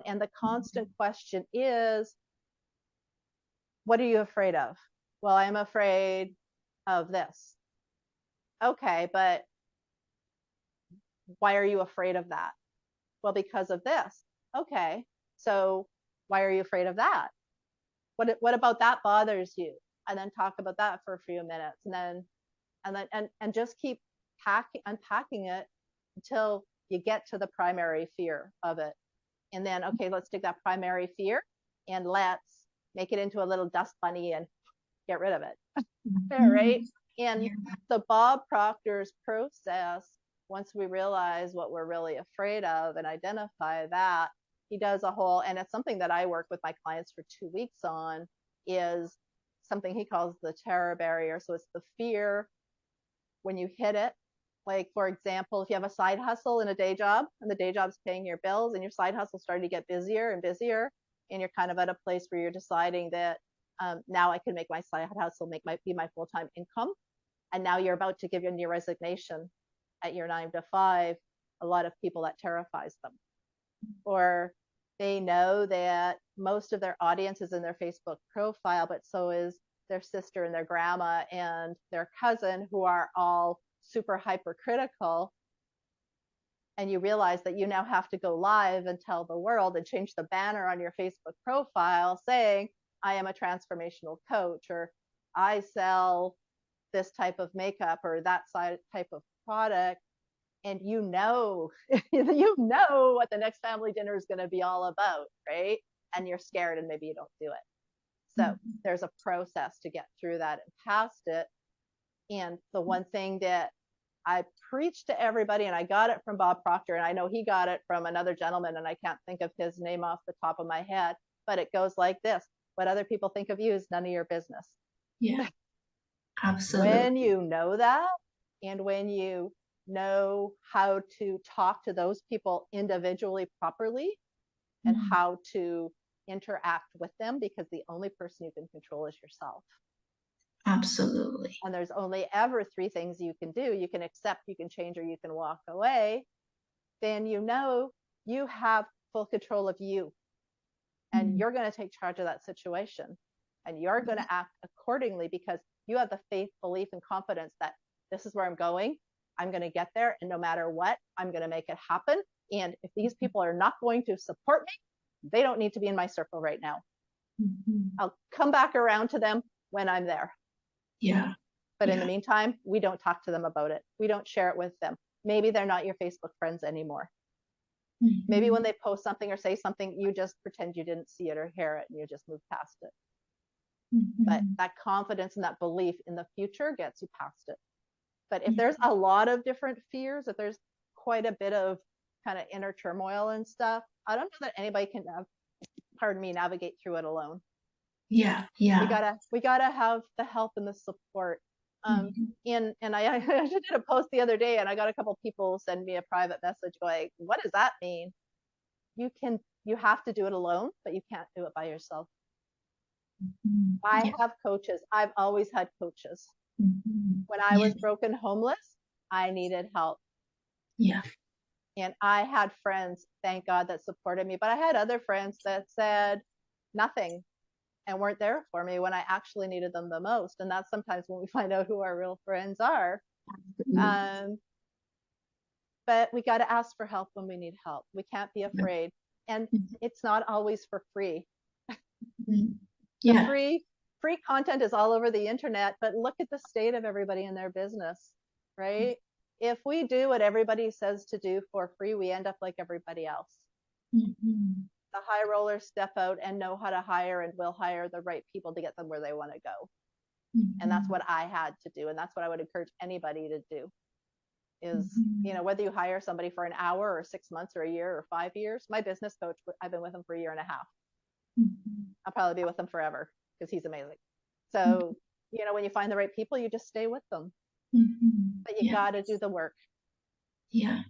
And the constant question is, what are you afraid of? Well, I'm afraid of this. Okay, but why are you afraid of that? Well, because of this. Okay, so why are you afraid of that? What about that bothers you? And then talk about that for a few minutes, and just keep unpacking it until you get to the primary fear of it. And then, okay, let's take that primary fear and let's make it into a little dust bunny and get rid of it. Right? And the Bob Proctor's process, once we realize what we're really afraid of and identify that, he does a whole, and it's something that I work with my clients for 2 weeks on, is something he calls the terror barrier. So it's the fear when you hit it. Like, for example, if you have a side hustle and a day job, and the day job's paying your bills, and your side hustle starting to get busier and busier, and you're kind of at a place where you're deciding that now I can make my side hustle be my full-time income, and now you're about to give in your resignation at your 9 to 5, a lot of people, that terrifies them. Or they know that most of their audience is in their Facebook profile, but so is their sister and their grandma and their cousin, who are all super hypercritical. And you realize that you now have to go live and tell the world and change the banner on your Facebook profile saying, I am a transformational coach, or I sell this type of makeup or that type of product. And you know what the next family dinner is going to be all about, right? And you're scared and maybe you don't do it. So there's a process to get through that and past it. And the one thing that I preach to everybody, and I got it from Bob Proctor, and I know he got it from another gentleman, and I can't think of his name off the top of my head, but it goes like this: what other people think of you is none of your business. Yeah, absolutely. When you know that, and when you know how to talk to those people individually properly, and how to interact with them, because the only person you can control is yourself. Absolutely. And there's only ever 3 things you can do. You can accept, you can change, or you can walk away. Then you know you have full control of you. And you're going to take charge of that situation. And you're going to act accordingly, because you have the faith, belief, and confidence that this is where I'm going. I'm going to get there. And no matter what, I'm going to make it happen. And if these people are not going to support me, they don't need to be in my circle right now. I'll come back around to them when I'm there. Yeah. But in the meantime, we don't talk to them about it. We don't share it with them. Maybe they're not your Facebook friends anymore. Maybe when they post something or say something, you just pretend you didn't see it or hear it, and you just move past it. But that confidence and that belief in the future gets you past it. But if there's a lot of different fears, if there's quite a bit of kind of inner turmoil and stuff, I don't know that anybody can navigate through it alone. Yeah. We gotta have the help and the support. And I did a post the other day, and I got a couple people send me a private message going, what does that mean? You have to do it alone, but you can't do it by yourself. I have coaches. I've always had coaches. When I was broken, homeless, I needed help. Yeah. And I had friends, thank God, that supported me. But I had other friends that said nothing and weren't there for me when I actually needed them the most. And that's sometimes when we find out who our real friends are. But we got to ask for help when we need help. We can't be afraid. And it's not always for free. The free content is all over the internet, but look at the state of everybody in their business, right? If we do what everybody says to do for free, we end up like everybody else. The high rollers step out and know how to hire and will hire the right people to get them where they want to go. And that's what I had to do. And that's what I would encourage anybody to do is, whether you hire somebody for an hour or 6 months or a year or 5 years. My business coach, I've been with him for a year and a half. I'll probably be with him forever because he's amazing. So, when you find the right people, you just stay with them. But you got to do the work. Yeah.